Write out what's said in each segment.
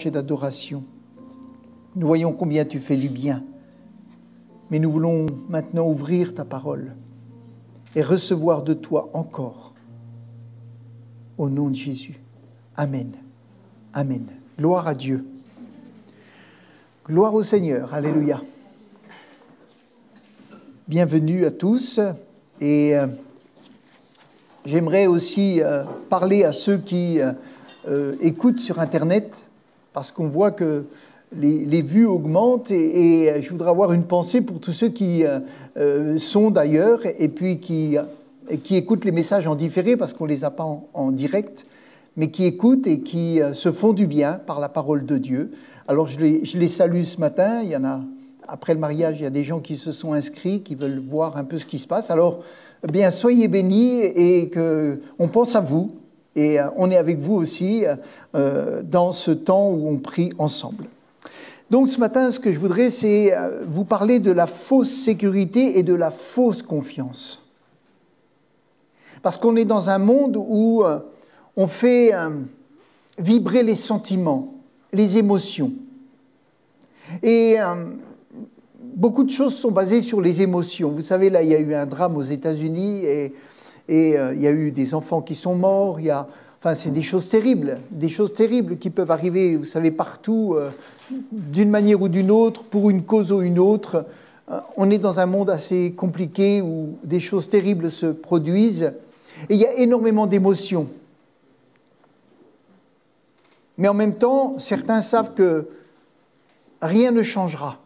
et d'adoration. Nous voyons combien tu fais du bien. Mais nous voulons maintenant ouvrir ta parole et recevoir de toi encore. Au nom de Jésus. Amen. Amen. Gloire à Dieu. Gloire au Seigneur. Alléluia. Bienvenue à tous. Et j'aimerais aussi parler à ceux qui écoutent sur Internet, parce qu'on voit que les vues augmentent et je voudrais avoir une pensée pour tous ceux qui sont d'ailleurs et puis qui écoutent les messages en différé, parce qu'on ne les a pas en direct, mais qui écoutent et qui se font du bien par la parole de Dieu. Alors je les salue ce matin. Il y en a, après le mariage, il y a des gens qui se sont inscrits, qui veulent voir un peu ce qui se passe. Alors, bien, soyez bénis et qu'on pense à vous. Et on est avec vous aussi dans ce temps où on prie ensemble. Donc ce matin, ce que je voudrais, c'est vous parler de la fausse sécurité et de la fausse confiance. Parce qu'on est dans un monde où on fait vibrer les sentiments, les émotions. Et beaucoup de choses sont basées sur les émotions. Vous savez, là, il y a eu un drame aux États-Unis et il y a eu des enfants qui sont morts. Enfin, c'est des choses terribles qui peuvent arriver, vous savez, partout, d'une manière ou d'une autre, pour une cause ou une autre. On est dans un monde assez compliqué où des choses terribles se produisent et il y a énormément d'émotions. Mais en même temps, certains savent que rien ne changera.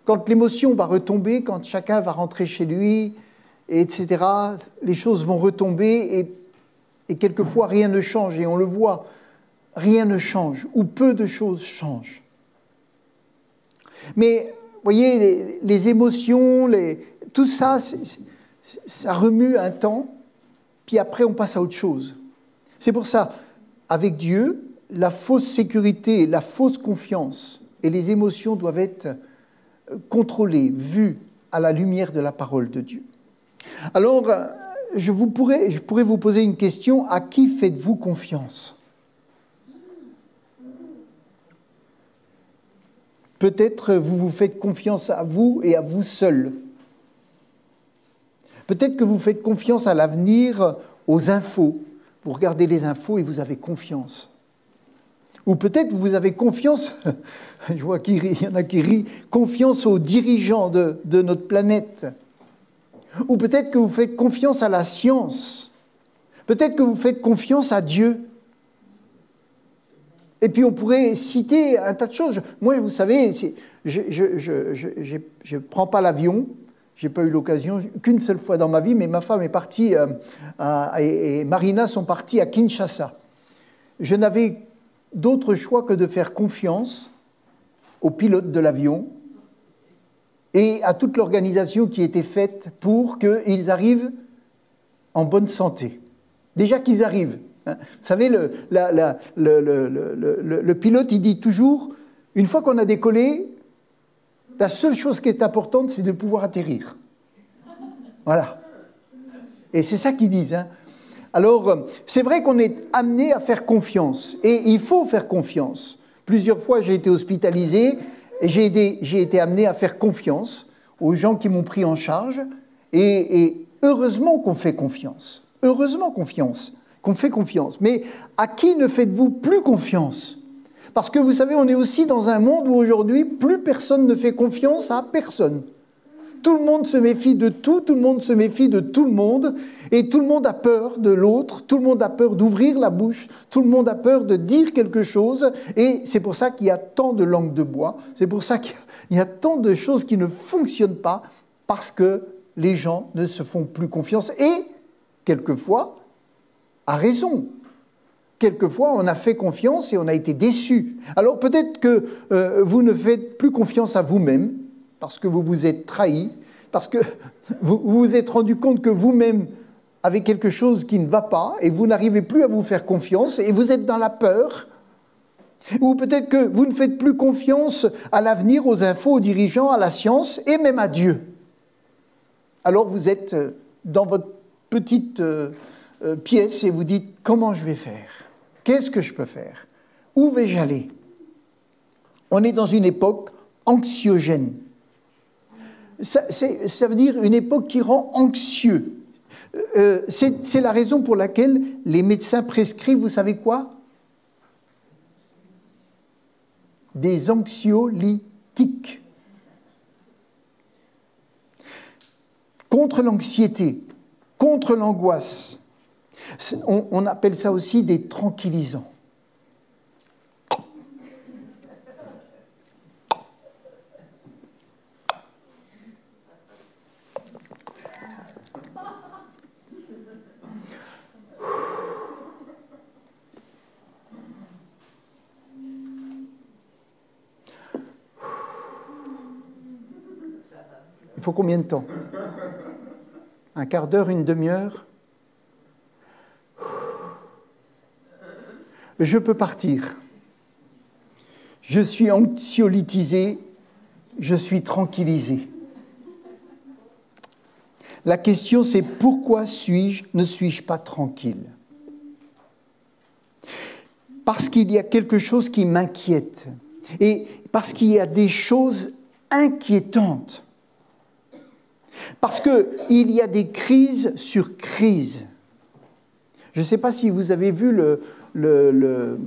Quand l'émotion va retomber, quand chacun va rentrer chez lui, etc., les choses vont retomber et quelquefois rien ne change. Et on le voit, rien ne change, ou peu de choses changent. Mais, vous voyez, les émotions, tout ça, ça remue un temps, puis après on passe à autre chose. C'est pour ça, avec Dieu, la fausse sécurité, la fausse confiance et les émotions doivent être contrôlées, vues à la lumière de la parole de Dieu. Alors, je pourrais vous poser une question. À qui faites-vous confiance ? Peut-être vous faites confiance à vous et à vous seul. Peut-être que vous faites confiance à l'avenir, aux infos. Vous regardez les infos et vous avez confiance. Ou peut-être vous avez confiance, je vois qu'il y en a qui rient, confiance aux dirigeants de notre planète. Ou peut-être que vous faites confiance à la science. Peut-être que vous faites confiance à Dieu. Et puis on pourrait citer un tas de choses. Moi, vous savez, je ne prends pas l'avion. Je n'ai pas eu l'occasion qu'une seule fois dans ma vie, mais ma femme est partie et Marina sont partis à Kinshasa. Je n'avais d'autre choix que de faire confiance au pilote de l'avion et à toute l'organisation qui était faite pour qu'ils arrivent en bonne santé. Déjà qu'ils arrivent. Vous savez, le pilote, il dit toujours, une fois qu'on a décollé, la seule chose qui est importante, c'est de pouvoir atterrir. Voilà. Et c'est ça qu'ils disent. Alors, c'est vrai qu'on est amené à faire confiance. Et il faut faire confiance. Plusieurs fois, j'ai été hospitalisé et j'ai été amené à faire confiance aux gens qui m'ont pris en charge. Et heureusement qu'on fait confiance. Heureusement qu'on fait confiance. Mais à qui ne faites-vous plus confiance ? Parce que vous savez, on est aussi dans un monde où aujourd'hui, plus personne ne fait confiance à personne. Tout le monde se méfie de tout le monde se méfie de tout le monde, et tout le monde a peur de l'autre, tout le monde a peur d'ouvrir la bouche, tout le monde a peur de dire quelque chose, et c'est pour ça qu'il y a tant de langues de bois, c'est pour ça qu'il y a tant de choses qui ne fonctionnent pas, parce que les gens ne se font plus confiance, et quelquefois, à raison. Quelquefois, on a fait confiance et on a été déçus. Alors peut-être que vous ne faites plus confiance à vous-même, parce que vous vous êtes trahi, parce que vous vous êtes rendu compte que vous-même avez quelque chose qui ne va pas, et vous n'arrivez plus à vous faire confiance, et vous êtes dans la peur. Ou peut-être que vous ne faites plus confiance à l'avenir, aux infos, aux dirigeants, à la science, et même à Dieu. Alors vous êtes dans votre petite pièce et vous dites « Comment je vais faire ? Qu'est-ce que je peux faire ? Où vais-je aller ? On est dans une époque anxiogène. Ça veut dire une époque qui rend anxieux. C'est la raison pour laquelle les médecins prescrivent, vous savez quoi? Des anxiolytiques. Contre l'anxiété, contre l'angoisse. On appelle ça aussi des tranquillisants. Il faut combien de temps? Un quart d'heure, une demi-heure? Je peux partir. Je suis anxiolytisé, je suis tranquillisé. La question c'est pourquoi ne suis-je pas tranquille? Parce qu'il y a quelque chose qui m'inquiète et parce qu'il y a des choses inquiétantes. Parce qu'il y a des crises sur crises. Je ne sais pas si vous avez vu je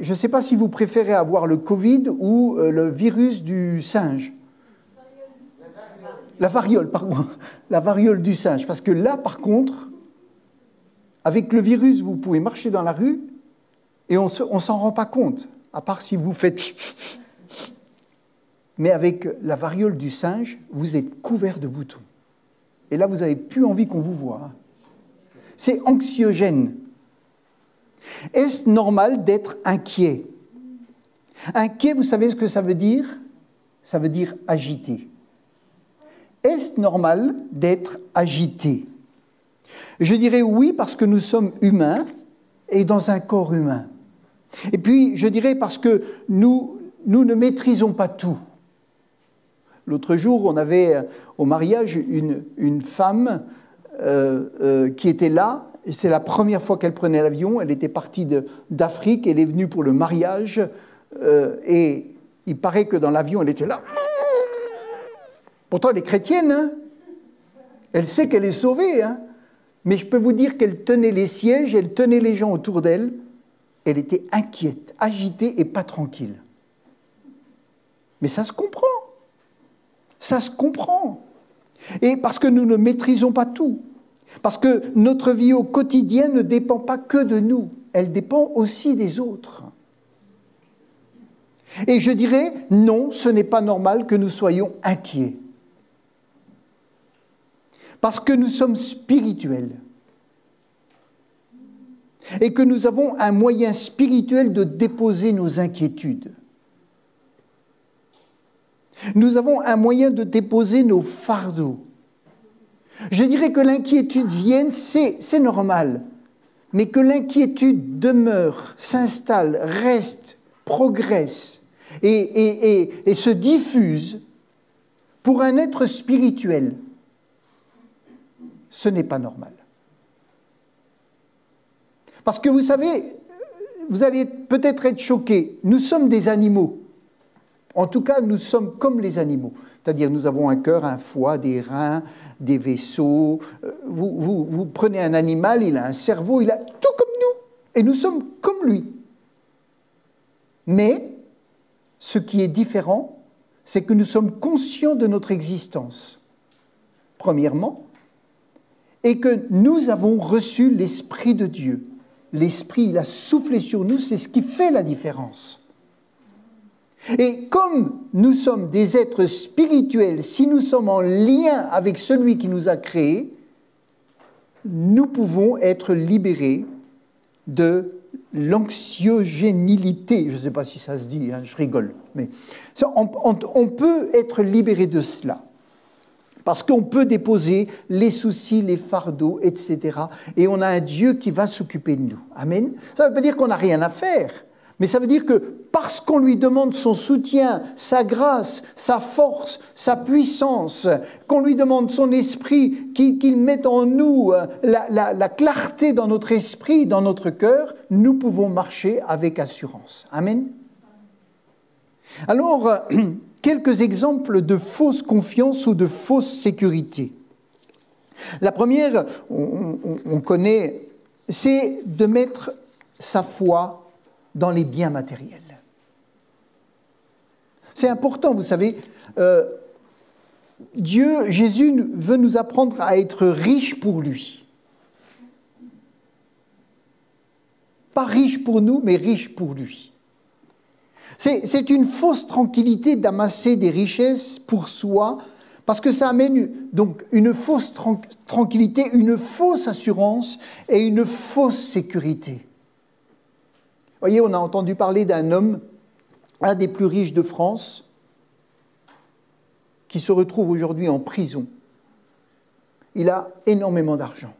ne sais pas si vous préférez avoir le Covid ou le virus du singe. La variole, pardon. La variole du singe. Parce que là, par contre, avec le virus, vous pouvez marcher dans la rue et on ne s'en rend pas compte, à part si vous faites... Mais avec la variole du singe, vous êtes couvert de boutons. Et là, vous n'avez plus envie qu'on vous voie. C'est anxiogène. Est-ce normal d'être inquiet? Inquiet, vous savez ce que ça veut dire? Ça veut dire agité. Est-ce normal d'être agité? Je dirais oui, parce que nous sommes humains et dans un corps humain. Et puis, je dirais parce que nous ne maîtrisons pas tout. L'autre jour, on avait au mariage une femme qui était là, et c'est la première fois qu'elle prenait l'avion. Elle était partie d'Afrique, elle est venue pour le mariage, et il paraît que dans l'avion, elle était là. Pourtant, elle est chrétienne, hein. Elle sait qu'elle est sauvée, hein. Mais je peux vous dire qu'elle tenait les sièges, elle tenait les gens autour d'elle, elle était inquiète, agitée et pas tranquille. Mais ça se comprend. Ça se comprend. Et parce que nous ne maîtrisons pas tout. Parce que notre vie au quotidien ne dépend pas que de nous. Elle dépend aussi des autres. Et je dirais, non, ce n'est pas normal que nous soyons inquiets. Parce que nous sommes spirituels. Et que nous avons un moyen spirituel de déposer nos inquiétudes. Nous avons un moyen de déposer nos fardeaux. Je dirais que l'inquiétude vienne, c'est normal, mais que l'inquiétude demeure, s'installe, reste, progresse et se diffuse pour un être spirituel, ce n'est pas normal. Parce que vous savez, vous allez peut-être être choqués, nous sommes des animaux. En tout cas, nous sommes comme les animaux. C'est-à-dire, nous avons un cœur, un foie, des reins, des vaisseaux. Vous prenez un animal, il a un cerveau, il a tout comme nous. Et nous sommes comme lui. Mais, ce qui est différent, c'est que nous sommes conscients de notre existence, premièrement, et que nous avons reçu l'Esprit de Dieu. L'Esprit, il a soufflé sur nous, c'est ce qui fait la différence. Et comme nous sommes des êtres spirituels, si nous sommes en lien avec celui qui nous a créés, nous pouvons être libérés de l'anxiogénilité. Je ne sais pas si ça se dit, hein, je rigole. Mais on peut être libéré de cela. Parce qu'on peut déposer les soucis, les fardeaux, etc. Et on a un Dieu qui va s'occuper de nous. Amen. Ça ne veut pas dire qu'on n'a rien à faire. Mais ça veut dire que parce qu'on lui demande son soutien, sa grâce, sa force, sa puissance, qu'on lui demande son esprit, qu'il mette en nous la clarté dans notre esprit, dans notre cœur, nous pouvons marcher avec assurance. Amen. Alors, quelques exemples de fausse confiance ou de fausse sécurité. La première, on connaît, c'est de mettre sa foi dans les biens matériels. C'est important, vous savez, Jésus veut nous apprendre à être riches pour lui. Pas riches pour nous, mais riches pour lui. C'est une fausse tranquillité d'amasser des richesses pour soi, parce que ça amène donc une fausse tranquillité, une fausse assurance et une fausse sécurité. Vous voyez, on a entendu parler d'un homme, un des plus riches de France, qui se retrouve aujourd'hui en prison. Il a énormément d'argent,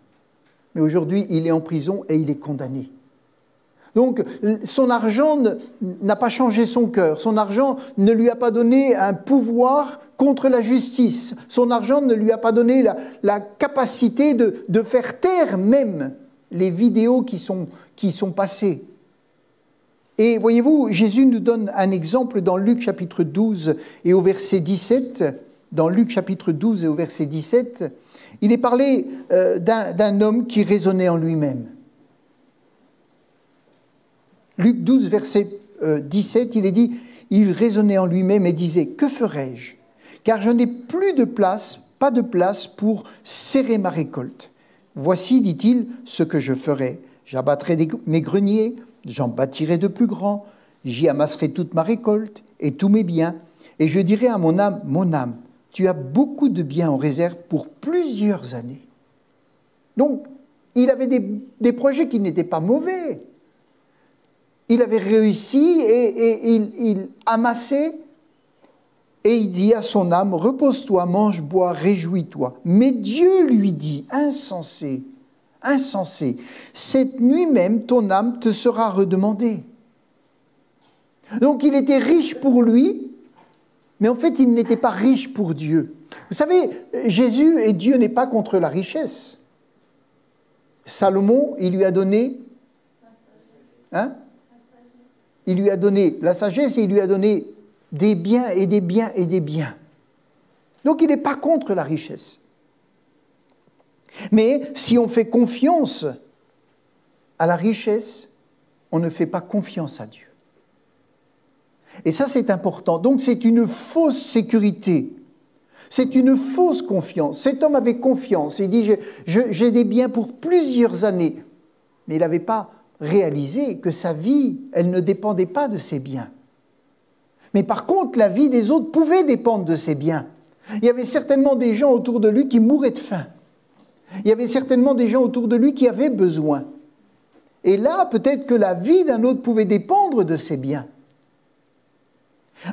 mais aujourd'hui il est en prison et il est condamné. Donc son argent n'a pas changé son cœur, son argent ne lui a pas donné un pouvoir contre la justice, son argent ne lui a pas donné la capacité de faire taire même les vidéos qui sont passées. Et voyez-vous, Jésus nous donne un exemple dans Luc chapitre 12 et au verset 17. Dans Luc chapitre 12 et au verset 17, il est parlé d'un homme qui raisonnait en lui-même. Luc 12, verset 17, il est dit, il raisonnait en lui-même et disait, « Que ferai-je ? Car je n'ai plus de place, pas de place pour serrer ma récolte. Voici, dit-il, ce que je ferai. J'abattrai mes greniers, j'en bâtirai de plus grands, j'y amasserai toute ma récolte et tous mes biens. Et je dirai à mon âme, tu as beaucoup de biens en réserve pour plusieurs années. » Donc, il avait des projets qui n'étaient pas mauvais. Il avait réussi et il amassait. Et il dit à son âme, « Repose-toi, mange, bois, réjouis-toi. » Mais Dieu lui dit, insensé, insensé, « Cette nuit même, ton âme te sera redemandée. » Donc il était riche pour lui, mais en fait, il n'était pas riche pour Dieu. Vous savez, Jésus et Dieu n'est pas contre la richesse. Salomon, il lui a donné... Il lui a donné la sagesse et il lui a donné des biens et des biens et des biens. Donc il n'est pas contre la richesse. Mais si on fait confiance à la richesse, on ne fait pas confiance à Dieu. Et ça, c'est important. Donc c'est une fausse sécurité. C'est une fausse confiance. Cet homme avait confiance. Il dit, j'ai des biens pour plusieurs années. Mais il n'avait pas réalisé que sa vie, elle ne dépendait pas de ses biens. Mais par contre, la vie des autres pouvait dépendre de ses biens. Il y avait certainement des gens autour de lui qui mouraient de faim. Il y avait certainement des gens autour de lui qui avaient besoin. Et là, peut-être que la vie d'un autre pouvait dépendre de ses biens.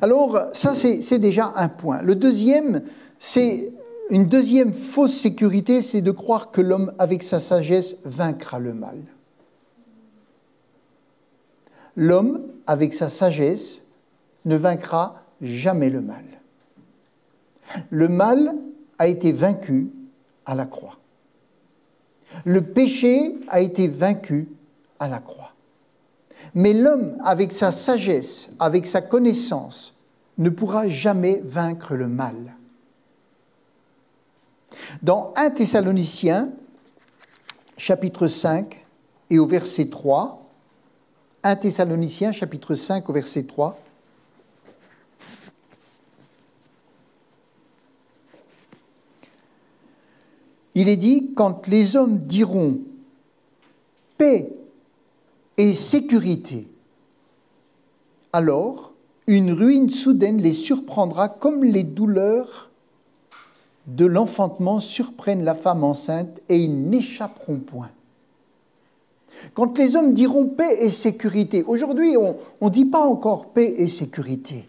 Alors, ça, c'est déjà un point. Le deuxième, c'est une deuxième fausse sécurité, c'est de croire que l'homme, avec sa sagesse, vaincra le mal. L'homme, avec sa sagesse, ne vaincra jamais le mal. Le mal a été vaincu à la croix. Le péché a été vaincu à la croix. Mais l'homme, avec sa sagesse, avec sa connaissance, ne pourra jamais vaincre le mal. Dans 1 Thessaloniciens, chapitre 5 et au verset 3, 1 Thessaloniciens, chapitre 5, au verset 3. Il est dit, quand les hommes diront paix et sécurité, alors une ruine soudaine les surprendra comme les douleurs de l'enfantement surprennent la femme enceinte et ils n'échapperont point. Quand les hommes diront paix et sécurité, aujourd'hui on ne dit pas encore paix et sécurité.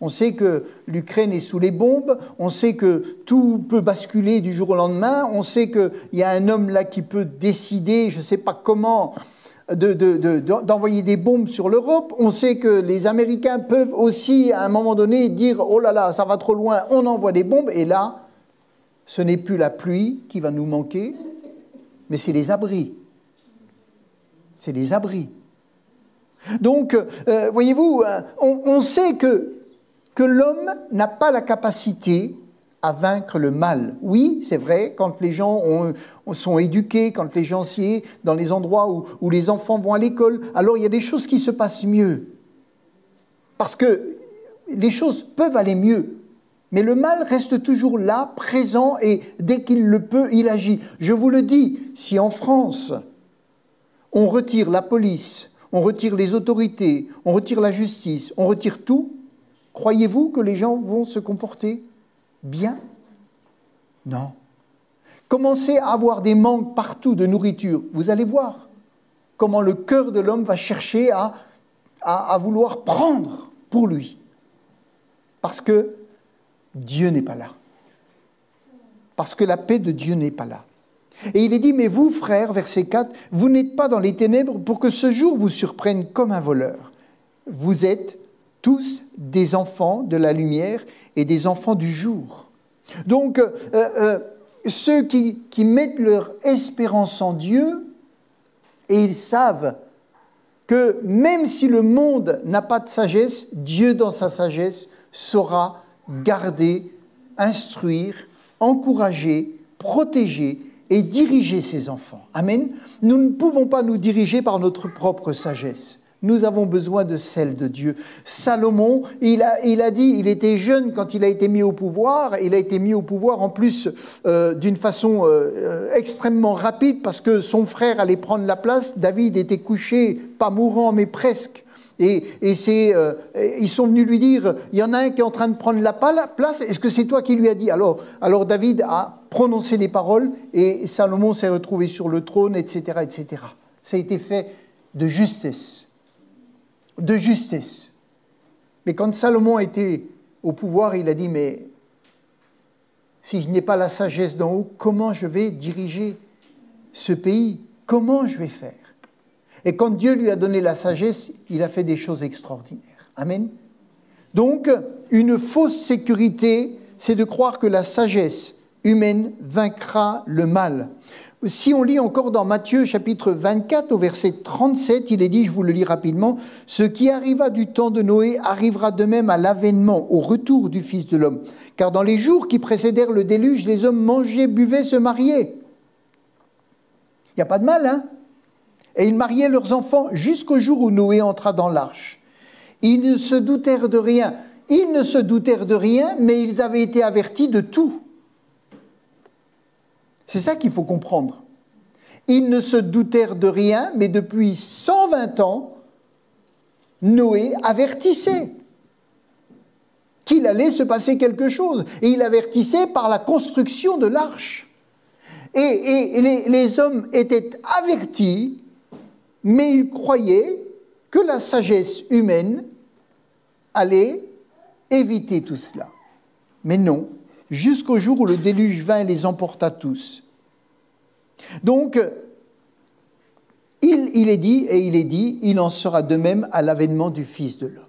On sait que l'Ukraine est sous les bombes, on sait que tout peut basculer du jour au lendemain, on sait qu'il y a un homme là qui peut décider, je ne sais pas comment, d'envoyer des bombes sur l'Europe. On sait que les Américains peuvent aussi à un moment donné dire « Oh là là, ça va trop loin, on envoie des bombes » et là, ce n'est plus la pluie qui va nous manquer, mais c'est les abris. C'est les abris. Donc, voyez-vous, on sait que l'homme n'a pas la capacité à vaincre le mal. Oui, c'est vrai, quand les gens sont éduqués, quand les gens s'y sont dans les endroits où les enfants vont à l'école, alors il y a des choses qui se passent mieux. Parce que les choses peuvent aller mieux. Mais le mal reste toujours là, présent, et dès qu'il le peut, il agit. Je vous le dis, si en France, on retire la police, on retire les autorités, on retire la justice, on retire tout, croyez-vous que les gens vont se comporter bien? Non. Commencez à avoir des manques partout de nourriture. Vous allez voir comment le cœur de l'homme va chercher à vouloir prendre pour lui. Parce que Dieu n'est pas là. Parce que la paix de Dieu n'est pas là. Et il est dit, mais vous, frères, verset 4, vous n'êtes pas dans les ténèbres pour que ce jour vous surprenne comme un voleur. Vous êtes tous des enfants de la lumière et des enfants du jour. Donc, ceux qui mettent leur espérance en Dieu, et ils savent que même si le monde n'a pas de sagesse, Dieu dans sa sagesse saura garder, instruire, encourager, protéger et diriger ses enfants. Amen. Nous ne pouvons pas nous diriger par notre propre sagesse. Nous avons besoin de celle de Dieu. Salomon, il a dit, il était jeune quand il a été mis au pouvoir. Il a été mis au pouvoir en plus d'une façon extrêmement rapide parce que son frère allait prendre la place. David était couché, pas mourant, mais presque. Et ils sont venus lui dire, il y en a un qui est en train de prendre la place, est-ce que c'est toi qui lui as dit? Alors David a prononcé des paroles et Salomon s'est retrouvé sur le trône, etc., etc. Ça a été fait de justesse. De justesse. Mais quand Salomon était au pouvoir, il a dit, mais si je n'ai pas la sagesse d'en haut, comment je vais diriger ce pays? Comment je vais faire? Et quand Dieu lui a donné la sagesse, il a fait des choses extraordinaires. Amen. Donc, une fausse sécurité, c'est de croire que la sagesse humaine vaincra le mal. Si on lit encore dans Matthieu chapitre 24 au verset 37, il est dit, je vous le lis rapidement, « Ce qui arriva du temps de Noé arrivera de même à l'avènement, au retour du Fils de l'homme. Car dans les jours qui précédèrent le déluge, les hommes mangeaient, buvaient, se mariaient. » Il n'y a pas de mal, hein? Et ils mariaient leurs enfants jusqu'au jour où Noé entra dans l'arche. Ils ne se doutèrent de rien. Ils ne se doutèrent de rien, mais ils avaient été avertis de tout. C'est ça qu'il faut comprendre. Ils ne se doutèrent de rien, mais depuis 120 ans, Noé avertissait qu'il allait se passer quelque chose. Et il avertissait par la construction de l'arche. Et les hommes étaient avertis, mais ils croyaient que la sagesse humaine allait éviter tout cela. Mais non, jusqu'au jour où le déluge vint et les emporta tous. Donc, il est dit, il en sera de même à l'avènement du Fils de l'homme.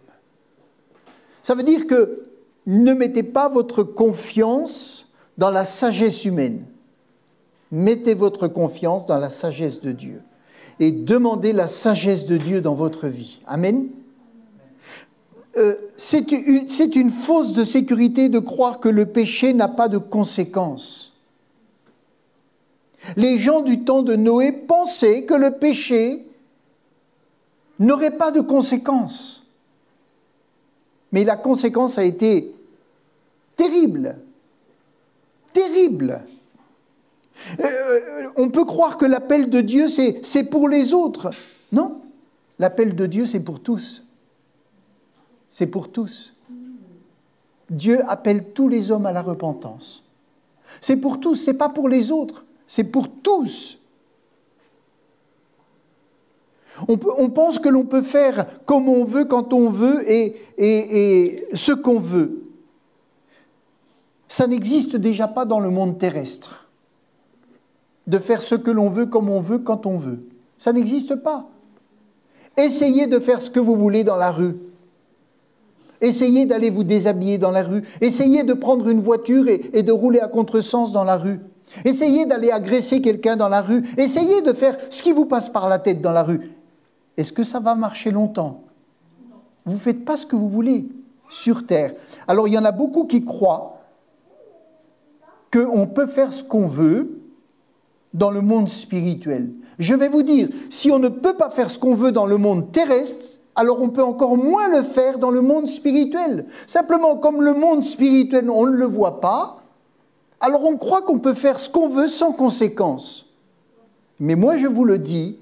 Ça veut dire que ne mettez pas votre confiance dans la sagesse humaine. Mettez votre confiance dans la sagesse de Dieu. Et demandez la sagesse de Dieu dans votre vie. Amen. C'est une fausse de sécurité de croire que le péché n'a pas de conséquences. Les gens du temps de Noé pensaient que le péché n'aurait pas de conséquences. Mais la conséquence a été terrible. Terrible. On peut croire que l'appel de Dieu, c'est pour les autres. Non, l'appel de Dieu, c'est pour tous. C'est pour tous. Dieu appelle tous les hommes à la repentance. C'est pour tous, ce n'est pas pour les autres, c'est pour tous. On pense que l'on peut faire comme on veut, quand on veut et ce qu'on veut. Ça n'existe déjà pas dans le monde terrestre. De faire ce que l'on veut, comme on veut, quand on veut. Ça n'existe pas. Essayez de faire ce que vous voulez dans la rue. Essayez d'aller vous déshabiller dans la rue. Essayez de prendre une voiture et de rouler à contresens dans la rue. Essayez d'aller agresser quelqu'un dans la rue. Essayez de faire ce qui vous passe par la tête dans la rue. est-ce que ça va marcher longtemps? Vous ne faites pas ce que vous voulez sur terre. Alors il y en a beaucoup qui croient qu'on peut faire ce qu'on veut dans le monde spirituel. Je vais vous dire, si on ne peut pas faire ce qu'on veut dans le monde terrestre, alors on peut encore moins le faire dans le monde spirituel. Simplement, comme le monde spirituel, on ne le voit pas, alors on croit qu'on peut faire ce qu'on veut sans conséquence. Mais moi, je vous le dis,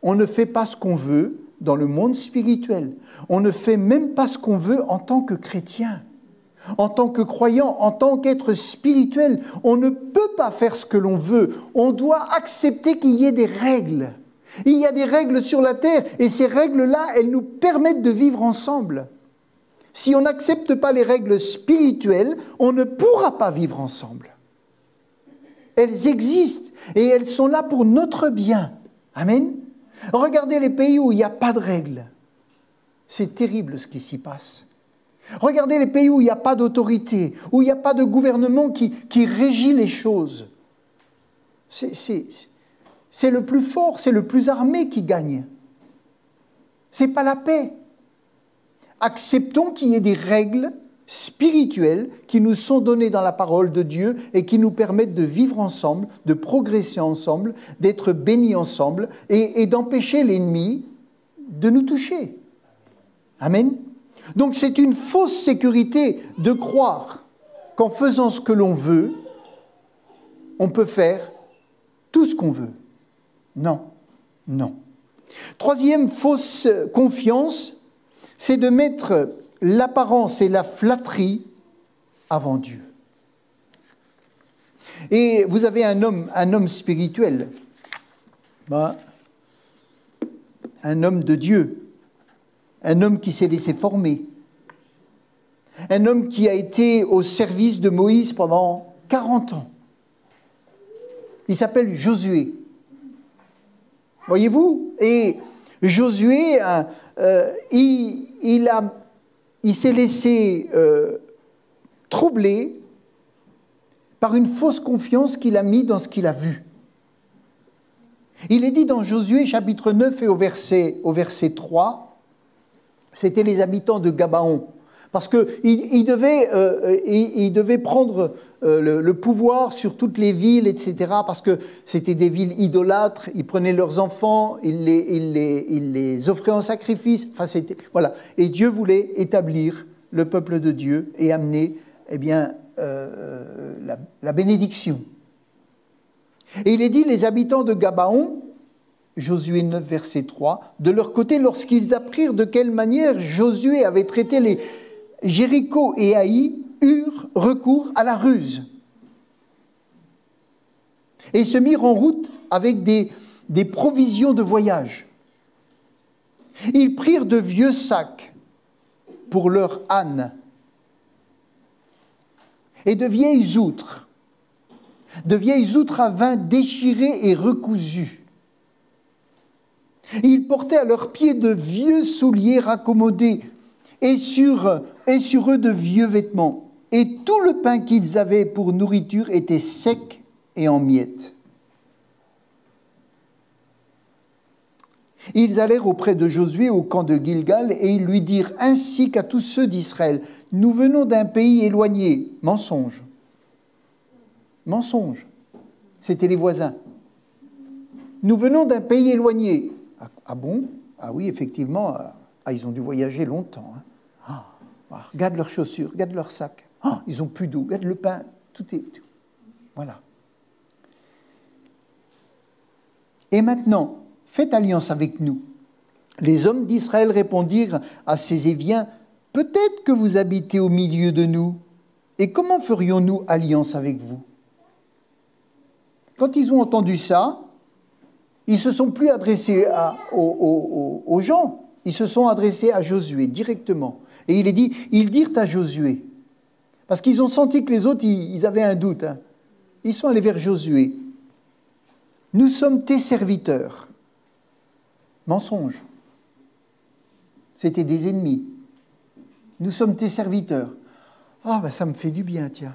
on ne fait pas ce qu'on veut dans le monde spirituel. On ne fait même pas ce qu'on veut en tant que chrétien, en tant que croyant, en tant qu'être spirituel. On ne peut pas faire ce que l'on veut. On doit accepter qu'il y ait des règles. Il y a des règles sur la terre et ces règles-là, elles nous permettent de vivre ensemble. Si on n'accepte pas les règles spirituelles, on ne pourra pas vivre ensemble. Elles existent et elles sont là pour notre bien. Amen. Regardez les pays où il n'y a pas de règles. C'est terrible ce qui s'y passe. Regardez les pays où il n'y a pas d'autorité, où il n'y a pas de gouvernement qui régit les choses. C'est le plus fort, c'est le plus armé qui gagne. Ce n'est pas la paix. Acceptons qu'il y ait des règles spirituelles qui nous sont données dans la parole de Dieu et qui nous permettent de vivre ensemble, de progresser ensemble, d'être bénis ensemble et d'empêcher l'ennemi de nous toucher. Amen. Donc c'est une fausse sécurité de croire qu'en faisant ce que l'on veut, on peut faire tout ce qu'on veut. Non, non. Troisième fausse confiance, c'est de mettre l'apparence et la flatterie avant Dieu. Et vous avez un homme spirituel, un homme de Dieu, un homme qui s'est laissé former, un homme qui a été au service de Moïse pendant 40 ans. Il s'appelle Josué. Voyez-vous? Et Josué, il s'est laissé troubler par une fausse confiance qu'il a mise dans ce qu'il a vu. Il est dit dans Josué chapitre 9 et au verset 3, c'était les habitants de Gabaon. Parce qu'il devait prendre le pouvoir sur toutes les villes, etc. Parce que c'était des villes idolâtres. Ils prenaient leurs enfants, ils les offraient en sacrifice. Enfin, voilà. Et Dieu voulait établir le peuple de Dieu et amener la bénédiction. Et il est dit, les habitants de Gabaon, Josué 9, verset 3, de leur côté, lorsqu'ils apprirent de quelle manière Josué avait traité les Jéricho et Haï, eurent recours à la ruse. Et se mirent en route avec des provisions de voyage. Ils prirent de vieux sacs pour leurs ânes et de vieilles outres à vin déchirées et recousues. Ils portaient à leurs pieds de vieux souliers raccommodés et sur eux de vieux vêtements. Et tout le pain qu'ils avaient pour nourriture était sec et en miettes. Ils allèrent auprès de Josué au camp de Gilgal et ils lui dirent ainsi qu'à tous ceux d'Israël, « Nous venons d'un pays éloigné. » Mensonge. Mensonge. C'était les voisins. « Nous venons d'un pays éloigné. » Ah bon? Ah oui, effectivement. Ah, ils ont dû voyager longtemps. Regarde leurs chaussures, regarde leurs sacs. Ils n'ont plus d'eau, regarde le pain. Tout est... Voilà. Et maintenant, faites alliance avec nous. Les hommes d'Israël répondirent à ces Éviens, « Peut-être que vous habitez au milieu de nous, et comment ferions-nous alliance avec vous ?» Quand ils ont entendu ça, ils ne se sont plus adressés aux gens, ils se sont adressés à Josué directement. Et il est dit, ils dirent à Josué, parce qu'ils ont senti que les autres, ils avaient un doute. Ils sont allés vers Josué. « Nous sommes tes serviteurs. » Mensonge. C'était des ennemis. « Nous sommes tes serviteurs. » Ah, ça me fait du bien, tiens.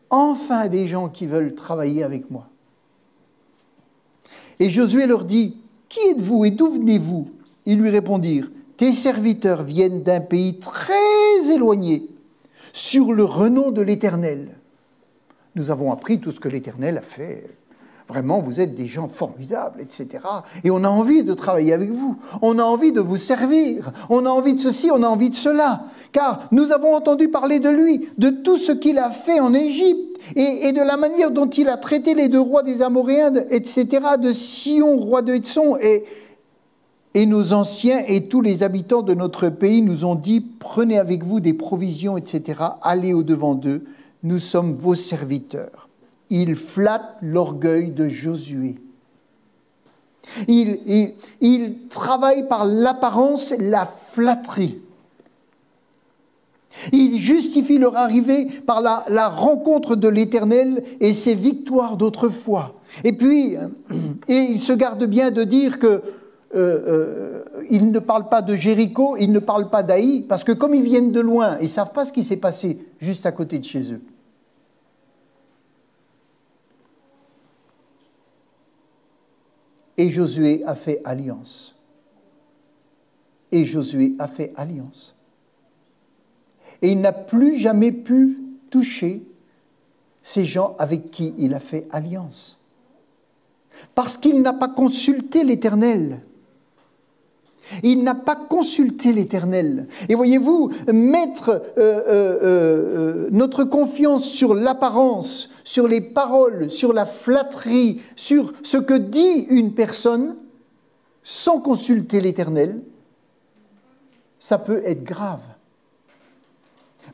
Enfin des gens qui veulent travailler avec moi. Et Josué leur dit, qui êtes-vous et d'où venez-vous? Ils lui répondirent, tes serviteurs viennent d'un pays très éloigné, sur le renom de l'Éternel. Nous avons appris tout ce que l'Éternel a fait. Vraiment, vous êtes des gens formidables, etc. Et on a envie de travailler avec vous. On a envie de vous servir. On a envie de ceci, on a envie de cela. Car nous avons entendu parler de lui, de tout ce qu'il a fait en Égypte et de la manière dont il a traité les 2 rois des Amoréens, etc., de Sion, roi de Hétson. Et nos anciens et tous les habitants de notre pays nous ont dit, prenez avec vous des provisions, etc., allez au-devant d'eux, nous sommes vos serviteurs. Il flatte l'orgueil de Josué. Il travaille par l'apparence, la flatterie. Il justifie leur arrivée par la rencontre de l'Éternel et ses victoires d'autrefois. Et puis, il se garde bien de dire que il ne parle pas de Jéricho, il ne parle pas d'Aï, parce que comme ils viennent de loin, ils ne savent pas ce qui s'est passé juste à côté de chez eux. Et Josué a fait alliance. Et Josué a fait alliance. Et il n'a plus jamais pu toucher ces gens avec qui il a fait alliance. Parce qu'il n'a pas consulté l'Éternel. Il n'a pas consulté l'Éternel. Et voyez-vous, mettre notre confiance sur l'apparence, sur les paroles, sur la flatterie, sur ce que dit une personne, sans consulter l'Éternel, ça peut être grave.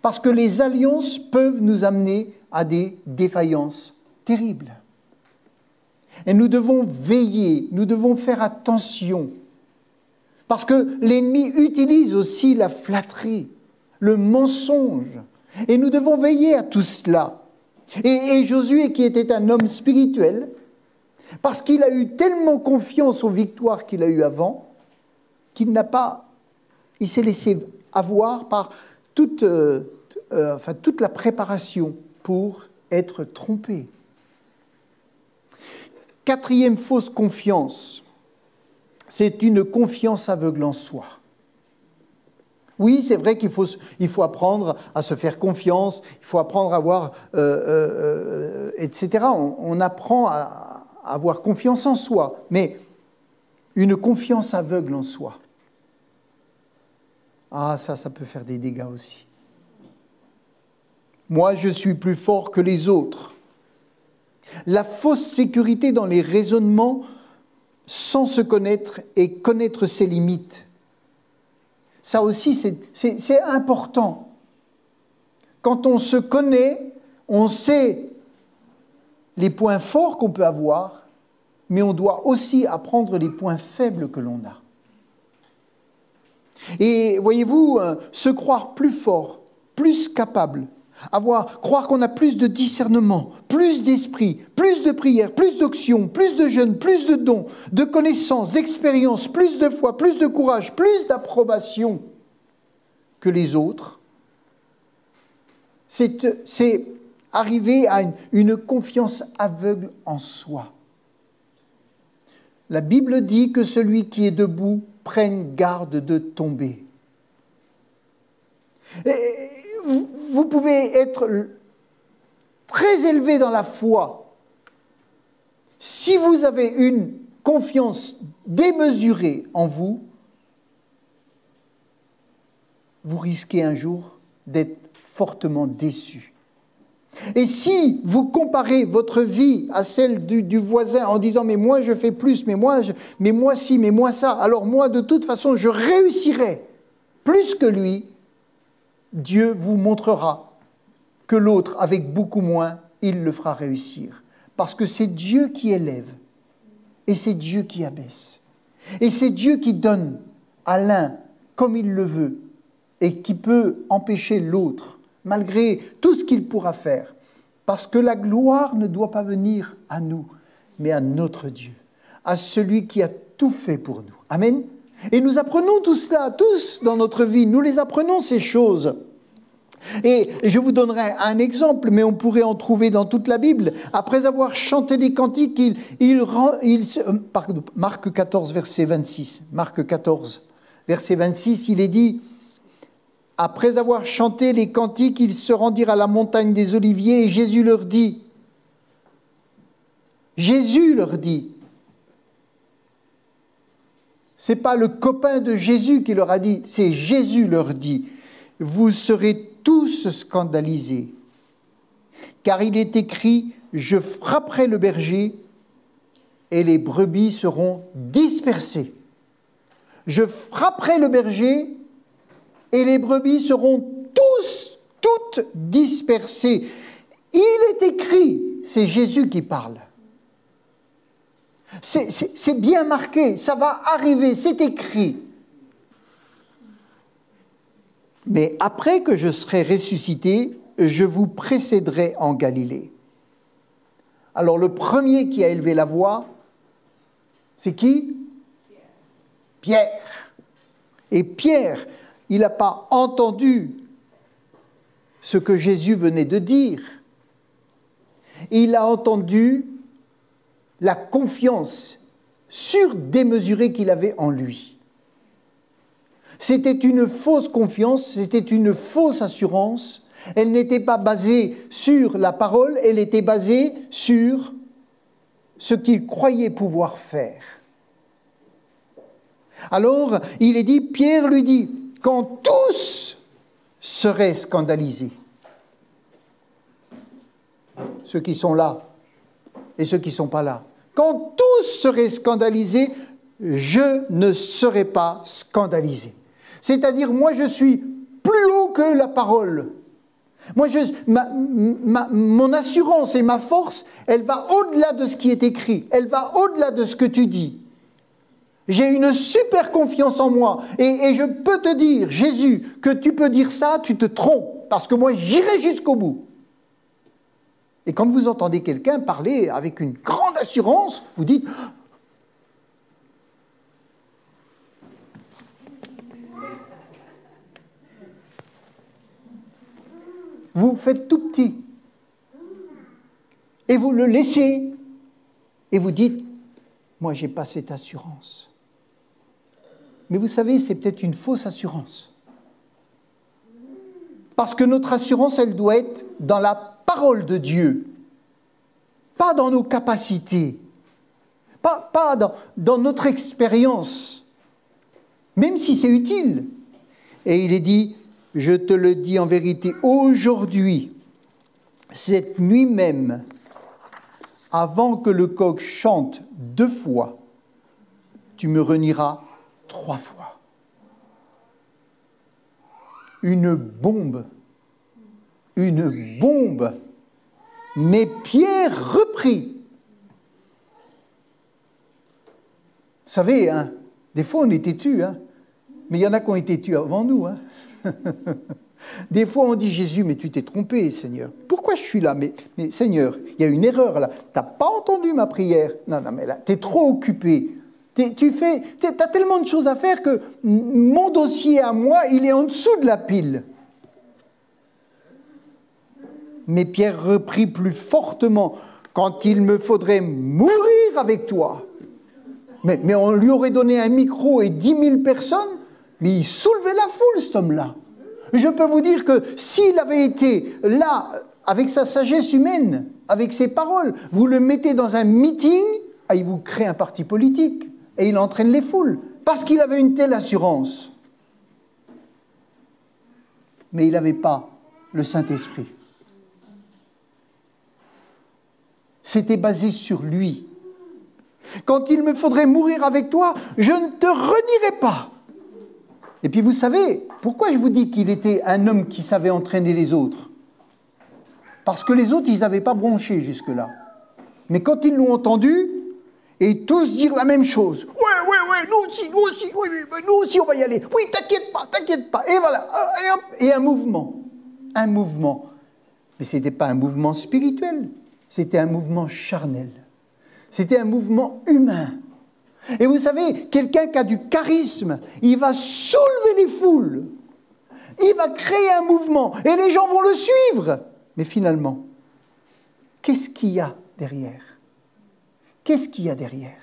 Parce que les alliances peuvent nous amener à des défaillances terribles. Et nous devons veiller, nous devons faire attention. Parce que l'ennemi utilise aussi la flatterie, le mensonge. Et nous devons veiller à tout cela. Et Josué, qui était un homme spirituel, parce qu'il a eu tellement confiance aux victoires qu'il a eues avant, il s'est laissé avoir par toute la préparation pour être trompé. 4e fausse confiance. C'est une confiance aveugle en soi. Oui, c'est vrai qu'il faut apprendre à se faire confiance, il faut apprendre à avoir, etc. On apprend à avoir confiance en soi, mais une confiance aveugle en soi. Ah, ça peut faire des dégâts aussi. Moi, je suis plus fort que les autres. La fausse sécurité dans les raisonnements sans se connaître et connaître ses limites. Ça aussi, c'est important. Quand on se connaît, on sait les points forts qu'on peut avoir, mais on doit aussi apprendre les points faibles que l'on a. Et voyez-vous, se croire plus fort, plus capable, croire qu'on a plus de discernement, plus d'esprit, plus de prière, plus d'action, plus de jeûne, plus de dons, de connaissances, d'expérience, plus de foi, plus de courage, plus d'approbation que les autres, c'est arriver à une confiance aveugle en soi. La Bible dit que celui qui est debout prenne garde de tomber. Et vous pouvez être très élevé dans la foi. Si vous avez une confiance démesurée en vous, vous risquez un jour d'être fortement déçu. Et si vous comparez votre vie à celle du voisin en disant « mais moi je fais plus, mais moi ci, mais moi ça, alors moi de toute façon je réussirai plus que lui », Dieu vous montrera que l'autre, avec beaucoup moins, il le fera réussir. Parce que c'est Dieu qui élève et c'est Dieu qui abaisse. Et c'est Dieu qui donne à l'un comme il le veut et qui peut empêcher l'autre, malgré tout ce qu'il pourra faire. Parce que la gloire ne doit pas venir à nous, mais à notre Dieu, à celui qui a tout fait pour nous. Amen. Et nous apprenons tout cela, tous dans notre vie, nous les apprenons ces choses. Et je vous donnerai un exemple, mais on pourrait en trouver dans toute la Bible. Après avoir chanté des cantiques, Marc 14, verset 26. Marc 14, verset 26, il est dit, après avoir chanté les cantiques, ils se rendirent à la montagne des Oliviers et Jésus leur dit, c'est pas le copain de Jésus qui leur a dit, c'est Jésus leur dit, vous serez tous scandalisés, car il est écrit, je frapperai le berger et les brebis seront dispersées. Je frapperai le berger et les brebis seront toutes dispersées. Il est écrit, c'est Jésus qui parle. C'est bien marqué, ça va arriver, c'est écrit. Mais après que je serai ressuscité, je vous précéderai en Galilée. Alors le premier qui a élevé la voix, c'est qui? Pierre. Et Pierre, il n'a pas entendu ce que Jésus venait de dire. Il a entendu la confiance surdémesurée qu'il avait en lui. C'était une fausse confiance, c'était une fausse assurance. Elle n'était pas basée sur la parole, elle était basée sur ce qu'il croyait pouvoir faire. Alors, il est dit, Pierre lui dit, quand tous seraient scandalisés, ceux qui sont là et ceux qui ne sont pas là, quand tous seraient scandalisés, je ne serai pas scandalisé. C'est-à-dire, moi, je suis plus haut que la parole. Moi, mon assurance et ma force, elle va au-delà de ce qui est écrit. Elle va au-delà de ce que tu dis. J'ai une super confiance en moi. Et je peux te dire, Jésus, que tu peux dire ça, tu te trompes. Parce que moi, j'irai jusqu'au bout. Et quand vous entendez quelqu'un parler avec une grande assurance, vous dites... Vous faites tout petit. Et vous le laissez. Et vous dites, moi, je n'ai pas cette assurance. Mais vous savez, c'est peut-être une fausse assurance. Parce que notre assurance, elle doit être dans la parole de Dieu. Pas dans nos capacités. Pas dans notre expérience. Même si c'est utile. Et il est dit... Je te le dis en vérité, aujourd'hui, cette nuit même, avant que le coq chante 2 fois, tu me renieras 3 fois. Une bombe. Mais Pierre reprit. Vous savez, hein, des fois on est têtus, hein, mais il y en a qui ont été têtus avant nous, hein. Des fois, on dit, Jésus, mais tu t'es trompé, Seigneur. Pourquoi je suis là? Mais Seigneur, il y a une erreur là. Tu n'as pas entendu ma prière. Non, mais là, tu es trop occupé. Tu as tellement de choses à faire que mon dossier à moi, il est en dessous de la pile. Mais Pierre reprit plus fortement, quand il me faudrait mourir avec toi. Mais on lui aurait donné un micro et 10 000 personnes. Mais il soulevait la foule, cet homme-là. Je peux vous dire que s'il avait été là, avec sa sagesse humaine, avec ses paroles, vous le mettez dans un meeting, il vous crée un parti politique, et il entraîne les foules, parce qu'il avait une telle assurance. Mais il n'avait pas le Saint-Esprit. C'était basé sur lui. Quand il me faudrait mourir avec toi, je ne te renierai pas. Et puis vous savez, pourquoi je vous dis qu'il était un homme qui savait entraîner les autres? Parce que les autres, ils n'avaient pas bronché jusque-là. Mais quand ils l'ont entendu, et tous dire la même chose. Ouais, nous aussi, oui, nous aussi on va y aller. Oui, t'inquiète pas. Et voilà, et hop, et un mouvement. Mais ce n'était pas un mouvement spirituel, c'était un mouvement charnel. C'était un mouvement humain. Et vous savez, quelqu'un qui a du charisme, il va soulever les foules. Il va créer un mouvement et les gens vont le suivre. Mais finalement, qu'est-ce qu'il y a derrière? Qu'est-ce qu'il y a derrière?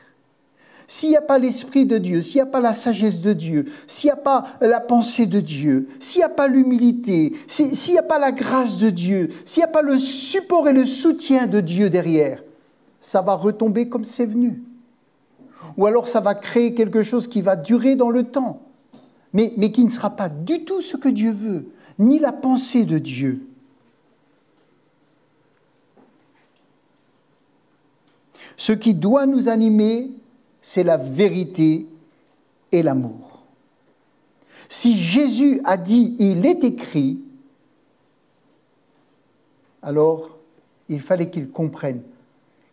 S'il n'y a pas l'Esprit de Dieu, s'il n'y a pas la sagesse de Dieu, s'il n'y a pas la pensée de Dieu, s'il n'y a pas l'humilité, s'il n'y a pas la grâce de Dieu, s'il n'y a pas le support et le soutien de Dieu derrière, ça va retomber comme c'est venu. Ou alors ça va créer quelque chose qui va durer dans le temps, mais qui ne sera pas du tout ce que Dieu veut, ni la pensée de Dieu. Ce qui doit nous animer, c'est la vérité et l'amour. Si Jésus a dit « il est écrit », alors il fallait qu'il comprenne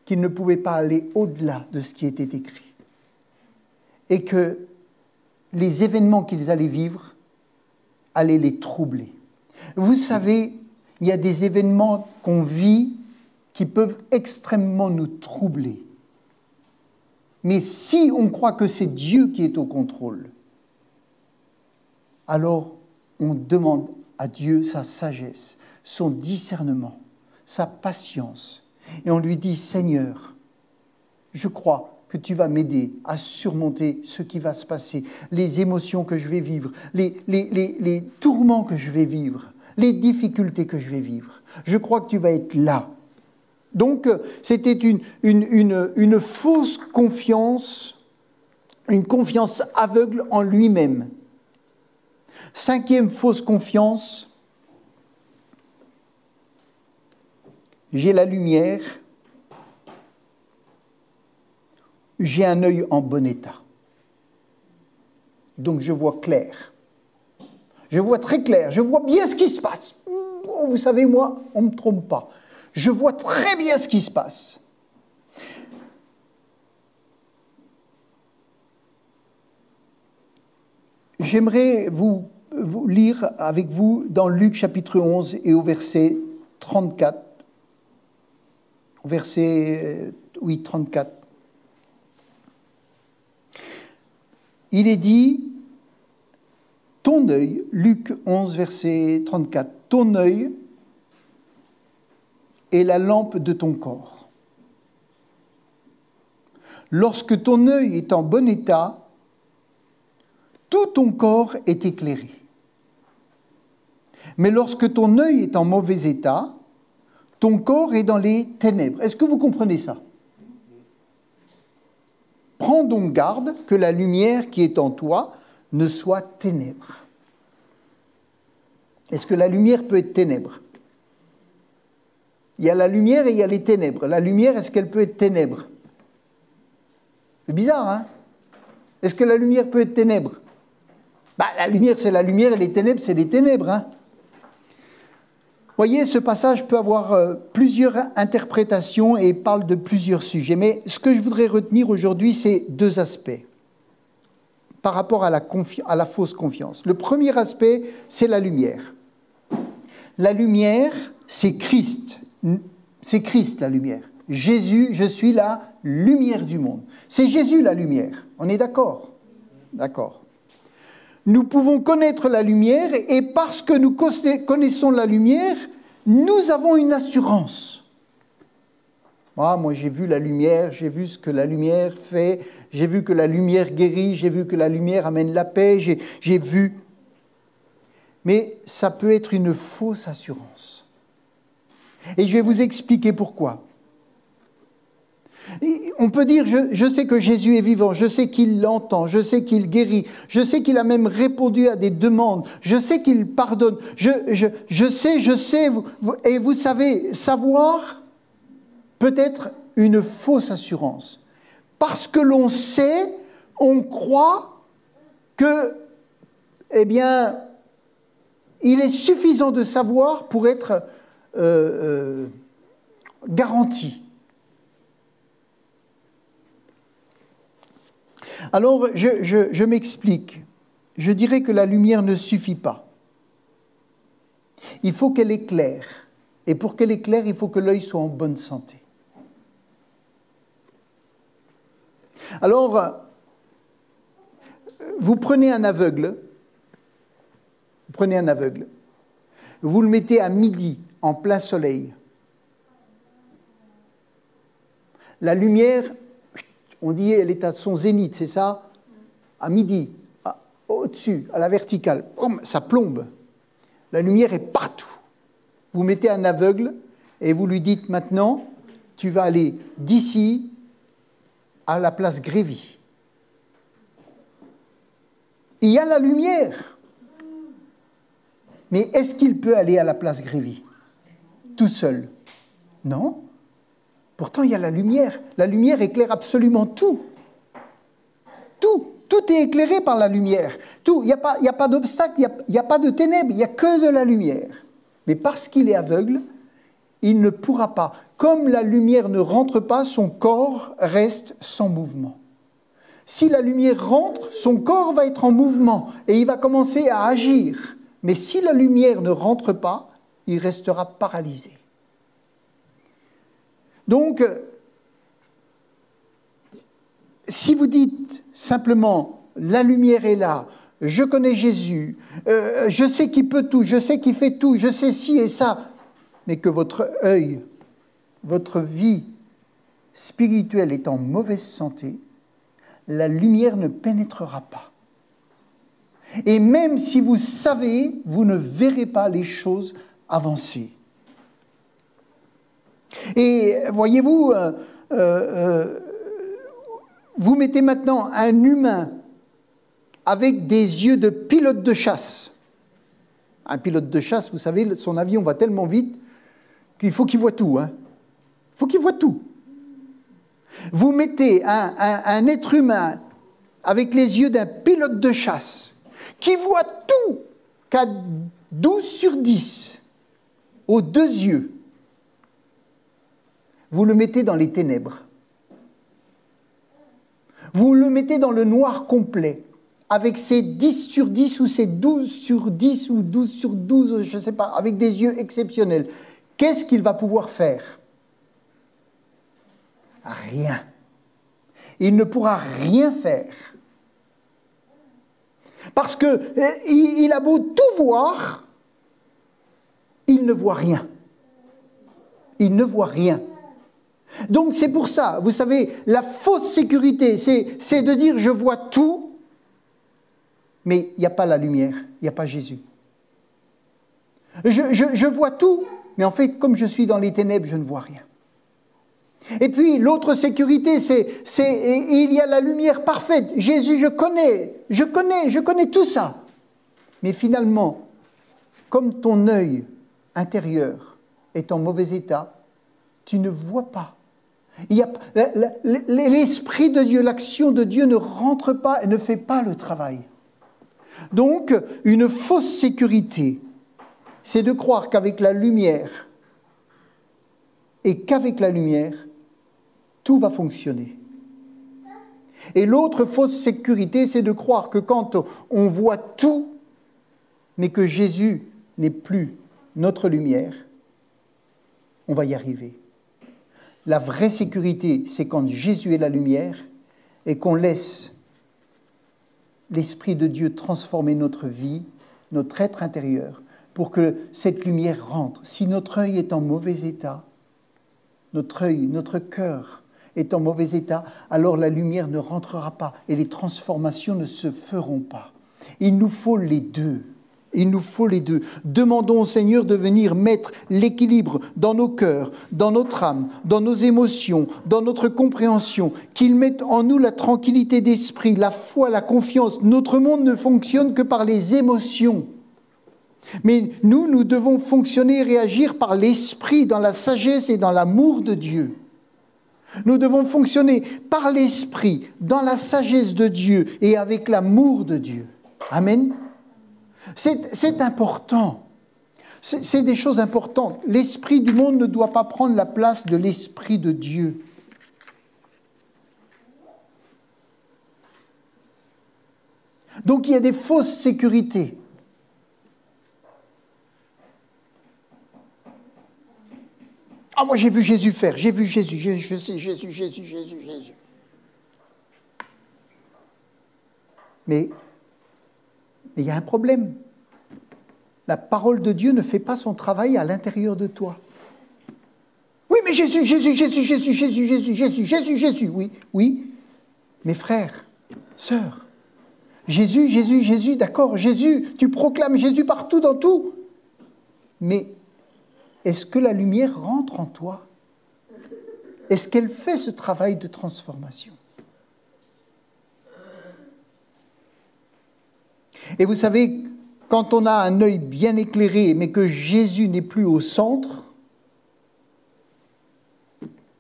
qu'il ne pouvait pas aller au-delà de ce qui était écrit. Et que les événements qu'ils allaient vivre allaient les troubler. Vous savez, il y a des événements qu'on vit qui peuvent extrêmement nous troubler. Mais si on croit que c'est Dieu qui est au contrôle, alors on demande à Dieu sa sagesse, son discernement, sa patience. Et on lui dit, Seigneur, je crois que tu vas m'aider à surmonter ce qui va se passer, les émotions que je vais vivre, les tourments que je vais vivre, les difficultés que je vais vivre. Je crois que tu vas être là. Donc, c'était une fausse confiance, une confiance aveugle en lui-même. 5e fausse confiance, j'ai la lumière, j'ai un œil en bon état. Donc je vois clair. Je vois très clair, je vois bien ce qui se passe. Oh, vous savez, moi, on ne me trompe pas. Je vois très bien ce qui se passe. J'aimerais vous lire avec vous dans Luc chapitre 11 et au verset 34. Verset 34. Il est dit, ton œil, Luc 11, verset 34, ton œil est la lampe de ton corps. Lorsque ton œil est en bon état, tout ton corps est éclairé. Mais lorsque ton œil est en mauvais état, ton corps est dans les ténèbres. Est-ce que vous comprenez ça? Prends donc garde que la lumière qui est en toi ne soit ténèbres. Est-ce que la lumière peut être ténèbres? Il y a la lumière et il y a les ténèbres. La lumière, est-ce qu'elle peut être ténèbres? C'est bizarre, hein? Est-ce que la lumière peut être ténèbres? La lumière, c'est la lumière et les ténèbres, c'est les ténèbres, hein? Voyez, ce passage peut avoir plusieurs interprétations et parle de plusieurs sujets. Mais ce que je voudrais retenir aujourd'hui, c'est 2 aspects par rapport à la fausse confiance. Le premier aspect, c'est la lumière. La lumière, c'est Christ. C'est Christ, la lumière. Jésus, je suis la lumière du monde. C'est Jésus, la lumière. On est d'accord? D'accord. Nous pouvons connaître la lumière et parce que nous connaissons la lumière, nous avons une assurance. Moi, j'ai vu la lumière, j'ai vu ce que la lumière fait, j'ai vu que la lumière guérit, j'ai vu que la lumière amène la paix, j'ai vu. Mais ça peut être une fausse assurance. Et je vais vous expliquer pourquoi. On peut dire, je sais que Jésus est vivant, je sais qu'il l'entend, je sais qu'il guérit, je sais qu'il a même répondu à des demandes, je sais qu'il pardonne, je sais, et vous savez, savoir peut être une fausse assurance. Parce que l'on sait, on croit que, eh bien, il est suffisant de savoir pour être garanti. Alors, je m'explique. Je dirais que la lumière ne suffit pas. Il faut qu'elle éclaire. Et pour qu'elle éclaire, il faut que l'œil soit en bonne santé. Alors, vous prenez un aveugle, Prenez un aveugle. Vous le mettez à midi, en plein soleil. La lumière, on dit, elle est à son zénith, c'est ça? À midi, au-dessus, à la verticale. Ça plombe. La lumière est partout. Vous mettez un aveugle et vous lui dites maintenant, tu vas aller d'ici à la place Grévy. Il y a la lumière. Mais est-ce qu'il peut aller à la place Grévy tout seul? Non. Pourtant, il y a la lumière. La lumière éclaire absolument tout. Tout. Tout est éclairé par la lumière. Tout. Il n'y a pas d'obstacle, il n'y a pas de ténèbres, il n'y a que de la lumière. Mais parce qu'il est aveugle, il ne pourra pas. Comme la lumière ne rentre pas, son corps reste sans mouvement. Si la lumière rentre, son corps va être en mouvement et il va commencer à agir. Mais si la lumière ne rentre pas, il restera paralysé. Donc, si vous dites simplement, la lumière est là, je connais Jésus, je sais qu'il peut tout, je sais qu'il fait tout, je sais ci et ça, mais que votre œil, votre vie spirituelle est en mauvaise santé, la lumière ne pénétrera pas. Et même si vous savez, vous ne verrez pas les choses avancer. Et voyez-vous, vous mettez maintenant un humain avec des yeux de pilote de chasse. Un pilote de chasse, vous savez, son avion va tellement vite qu'il faut qu'il voit tout. Il faut qu'il voit tout. Vous mettez un être humain avec les yeux d'un pilote de chasse qui voit tout qu'à 12 sur 10 aux deux yeux. Vous le mettez dans les ténèbres. Vous le mettez dans le noir complet, avec ses 10 sur 10 ou ses 12 sur 10 ou 12 sur 12, je ne sais pas, avec des yeux exceptionnels. Qu'est-ce qu'il va pouvoir faire? Rien. Il ne pourra rien faire. Parce qu'il a beau tout voir, il ne voit rien. Il ne voit rien. Donc c'est pour ça, vous savez, la fausse sécurité, c'est de dire je vois tout, mais il n'y a pas la lumière, il n'y a pas Jésus. Je vois tout, mais en fait, comme je suis dans les ténèbres, je ne vois rien. Et puis l'autre sécurité, c'est il y a la lumière parfaite. Jésus, je connais tout ça. Mais finalement, comme ton œil intérieur est en mauvais état, tu ne vois pas. L'Esprit de Dieu, l'action de Dieu ne rentre pas et ne fait pas le travail. Donc, une fausse sécurité, c'est de croire qu'avec la lumière et qu'avec la lumière, tout va fonctionner. Et l'autre fausse sécurité, c'est de croire que quand on voit tout, mais que Jésus n'est plus notre lumière, on va y arriver. La vraie sécurité, c'est quand Jésus est la lumière et qu'on laisse l'Esprit de Dieu transformer notre vie, notre être intérieur, pour que cette lumière rentre. Si notre œil est en mauvais état, notre cœur est en mauvais état, alors la lumière ne rentrera pas et les transformations ne se feront pas. Il nous faut les deux. Il nous faut les deux. Demandons au Seigneur de venir mettre l'équilibre dans nos cœurs, dans notre âme, dans nos émotions, dans notre compréhension, qu'il mette en nous la tranquillité d'esprit, la foi, la confiance. Notre monde ne fonctionne que par les émotions. Mais nous devons fonctionner et réagir par l'esprit, dans la sagesse et dans l'amour de Dieu. Nous devons fonctionner par l'esprit, dans la sagesse de Dieu et avec l'amour de Dieu. Amen. C'est important. C'est des choses importantes. L'esprit du monde ne doit pas prendre la place de l'esprit de Dieu. Donc il y a des fausses sécurités. Ah, moi j'ai vu Jésus faire, j'ai vu Jésus, je sais Jésus. Mais il y a un problème. La parole de Dieu ne fait pas son travail à l'intérieur de toi. Oui, mais Jésus, Jésus, Jésus, Jésus, Jésus, Jésus, Jésus, Jésus, Jésus, oui, oui. Mes frères, sœurs, Jésus, Jésus, Jésus, d'accord, Jésus, tu proclames Jésus partout dans tout. Mais est-ce que la lumière rentre en toi? Est-ce qu'elle fait ce travail de transformation? Et vous savez, quand on a un œil bien éclairé, mais que Jésus n'est plus au centre,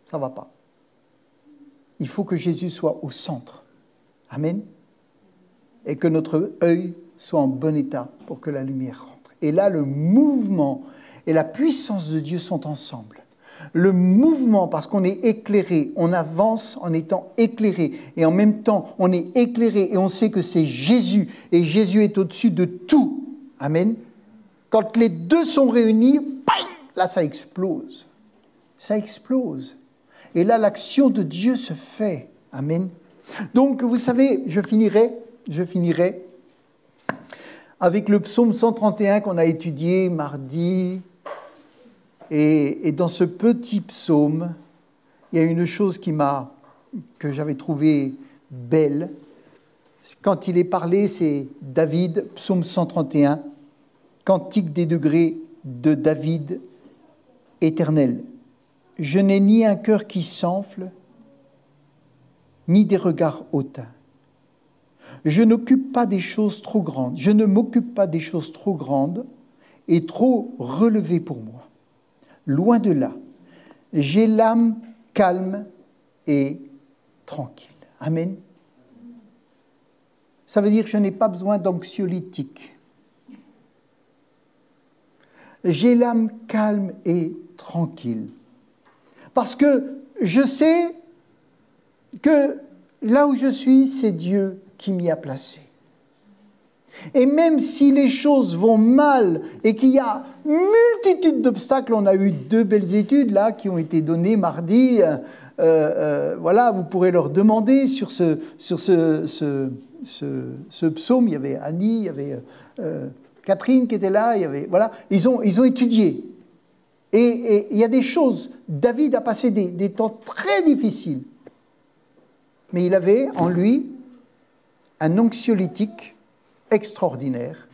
ça ne va pas. Il faut que Jésus soit au centre. Amen. Et que notre œil soit en bon état pour que la lumière rentre. Et là, le mouvement et la puissance de Dieu sont ensemble. Le mouvement, parce qu'on est éclairé, on avance en étant éclairé. Et en même temps, on est éclairé et on sait que c'est Jésus. Et Jésus est au-dessus de tout. Amen. Quand les deux sont réunis, bang, là, ça explose. Ça explose. Et là, l'action de Dieu se fait. Amen. Donc, vous savez, je finirai avec le psaume 131 qu'on a étudié mardi. Et dans ce petit psaume, il y a une chose que j'avais trouvée belle. Quand il est parlé, c'est David, psaume 131, cantique des degrés de David, éternel. Je n'ai ni un cœur qui s'enfle, ni des regards hautains. Je n'occupe pas des choses trop grandes. Je ne m'occupe pas des choses trop grandes et trop relevées pour moi. Loin de là, j'ai l'âme calme et tranquille. Amen. Ça veut dire que je n'ai pas besoin d'anxiolytiques. J'ai l'âme calme et tranquille. Parce que je sais que là où je suis, c'est Dieu qui m'y a placé. Et même si les choses vont mal et qu'il y a multitude d'obstacles, on a eu 2 belles études là qui ont été données mardi. Voilà, vous pourrez leur demander sur ce psaume. Il y avait Annie, il y avait Catherine qui était là. Voilà, ils ont étudié. Et il y a des choses. David a passé des temps très difficiles, mais il avait en lui un anxiolytique extraordinaire,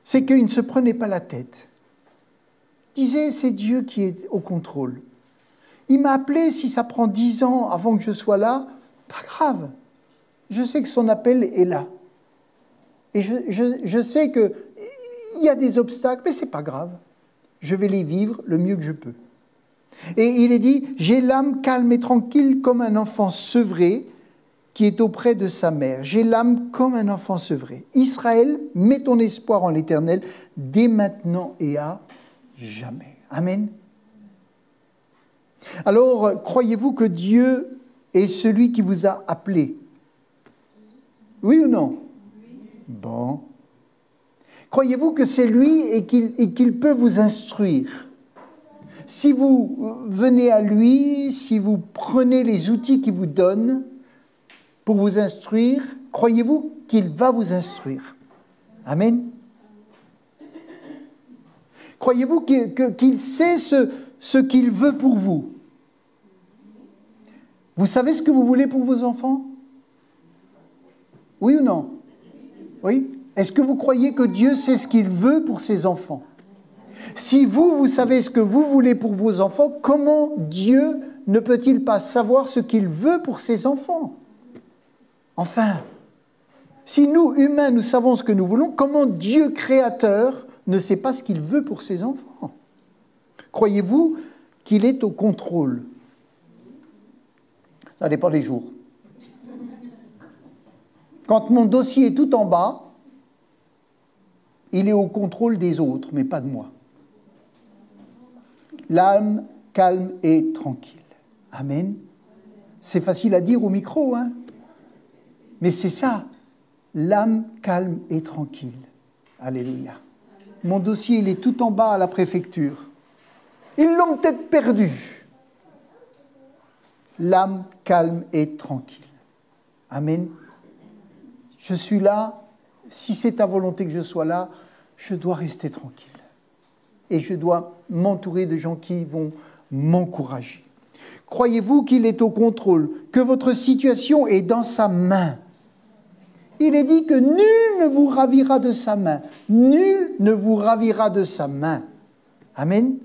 c'est qu'il ne se prenait pas la tête. Il disait, c'est Dieu qui est au contrôle. Il m'a appelé, si ça prend 10 ans avant que je sois là, pas grave. Je sais que son appel est là. Et je sais qu'il y a des obstacles, mais ce n'est pas grave. Je vais les vivre le mieux que je peux. Et il est dit, j'ai l'âme calme et tranquille comme un enfant sevré, qui est auprès de sa mère. J'ai l'âme comme un enfant sevré. Israël, mets ton espoir en l'Éternel, dès maintenant et à jamais. Amen. Alors, croyez-vous que Dieu est celui qui vous a appelé? Oui ou non? Bon. Croyez-vous que c'est lui et qu'il peut vous instruire? Si vous venez à lui, si vous prenez les outils qu'il vous donne, pour vous instruire, croyez-vous qu'il va vous instruire? Amen. Croyez-vous qu'il sait ce qu'il veut pour vous? Vous savez ce que vous voulez pour vos enfants? Oui ou non? Oui? Est-ce que vous croyez que Dieu sait ce qu'il veut pour ses enfants? Si vous savez ce que vous voulez pour vos enfants, comment Dieu ne peut-il pas savoir ce qu'il veut pour ses enfants? Enfin, si nous, humains, nous savons ce que nous voulons, comment Dieu créateur ne sait pas ce qu'il veut pour ses enfants? Croyez-vous qu'il est au contrôle? Ça dépend des jours. Quand mon dossier est tout en bas, il est au contrôle des autres, mais pas de moi. L'âme calme et tranquille. Amen. C'est facile à dire au micro, hein? Mais c'est ça, l'âme calme et tranquille. Alléluia. Mon dossier, il est tout en bas à la préfecture. Ils l'ont peut-être perdu. L'âme calme et tranquille. Amen. Je suis là. Si c'est ta volonté que je sois là, je dois rester tranquille. Et je dois m'entourer de gens qui vont m'encourager. Croyez-vous qu'il est au contrôle, que votre situation est dans sa main? Il est dit que nul ne vous ravira de sa main. Nul ne vous ravira de sa main. Amen.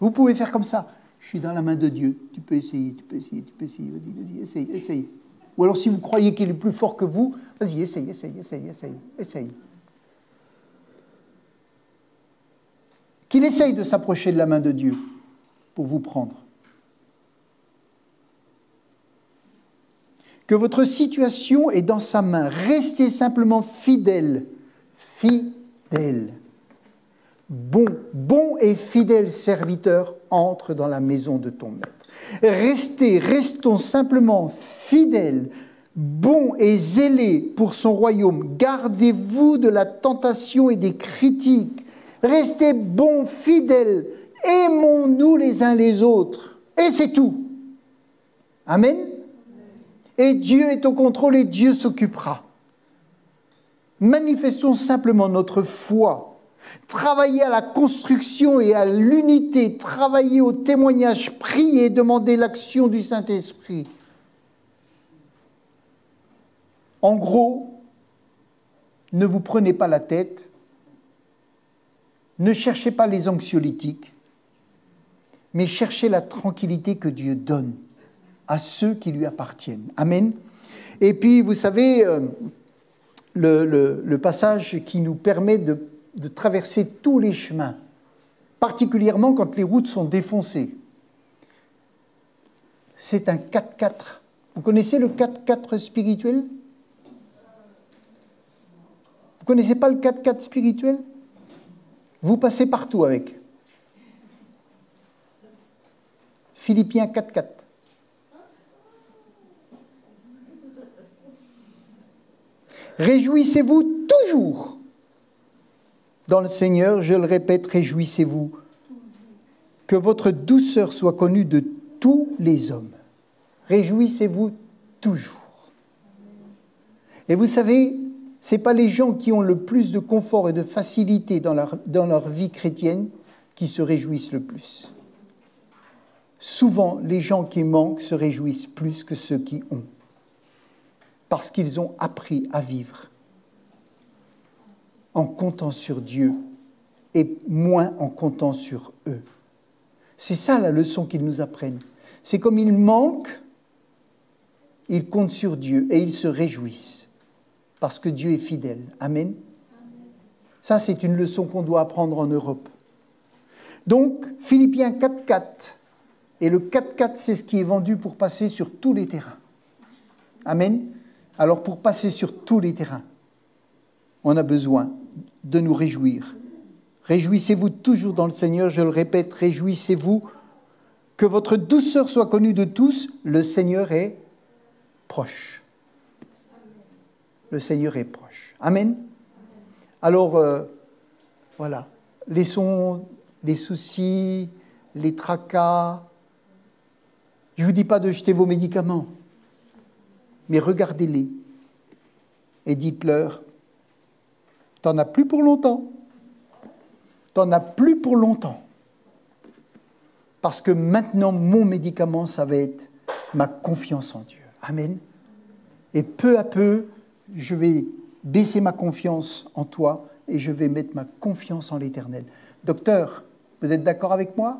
Vous pouvez faire comme ça. Je suis dans la main de Dieu. Tu peux essayer, tu peux essayer, tu peux essayer. Vas-y, essaye, essaye. Ou alors si vous croyez qu'il est plus fort que vous, vas-y, essaye, essaye, essaye, essaye, essaye. Qu'il essaye de s'approcher de la main de Dieu pour vous prendre. Que votre situation est dans sa main. Restez simplement fidèle. Fidèle. Bon et fidèle serviteur entre dans la maison de ton maître. Restons simplement fidèles, bons et zélés pour son royaume. Gardez-vous de la tentation et des critiques. Restez bons, fidèles. Aimons-nous les uns les autres. Et c'est tout. Amen. Et Dieu est au contrôle et Dieu s'occupera. Manifestons simplement notre foi. Travaillez à la construction et à l'unité. Travaillez au témoignage. Priez et demandez l'action du Saint-Esprit. En gros, ne vous prenez pas la tête. Ne cherchez pas les anxiolytiques. Mais cherchez la tranquillité que Dieu donne à ceux qui lui appartiennent. Amen. Et puis, vous savez, le passage qui nous permet de traverser tous les chemins, particulièrement quand les routes sont défoncées. C'est un 4x4. Vous connaissez le 4x4 spirituel? Vous ne connaissez pas le 4x4 spirituel? Vous passez partout avec. Philippiens 4x4. Réjouissez-vous toujours. Dans le Seigneur, je le répète, réjouissez-vous. Que votre douceur soit connue de tous les hommes. Réjouissez-vous toujours. Et vous savez, ce n'est pas les gens qui ont le plus de confort et de facilité dans leur vie chrétienne qui se réjouissent le plus. Souvent, les gens qui manquent se réjouissent plus que ceux qui ont. Parce qu'ils ont appris à vivre en comptant sur Dieu et moins en comptant sur eux. C'est ça la leçon qu'ils nous apprennent. C'est comme ils manquent, ils comptent sur Dieu et ils se réjouissent parce que Dieu est fidèle. Amen. Ça, c'est une leçon qu'on doit apprendre en Europe. Donc, Philippiens 4.4. Et le 4x4, c'est ce qui est vendu pour passer sur tous les terrains. Amen. Alors, pour passer sur tous les terrains, on a besoin de nous réjouir. Réjouissez-vous toujours dans le Seigneur, je le répète, réjouissez-vous. Que votre douceur soit connue de tous, le Seigneur est proche. Le Seigneur est proche. Amen. Alors, voilà. Laissons les soucis, les tracas. Je ne vous dis pas de jeter vos médicaments, mais regardez-les et dites-leur, t'en as plus pour longtemps. T'en as plus pour longtemps. Parce que maintenant, mon médicament, ça va être ma confiance en Dieu. Amen. Et peu à peu, je vais baisser ma confiance en toi et je vais mettre ma confiance en l'Éternel. Docteur, vous êtes d'accord avec moi ?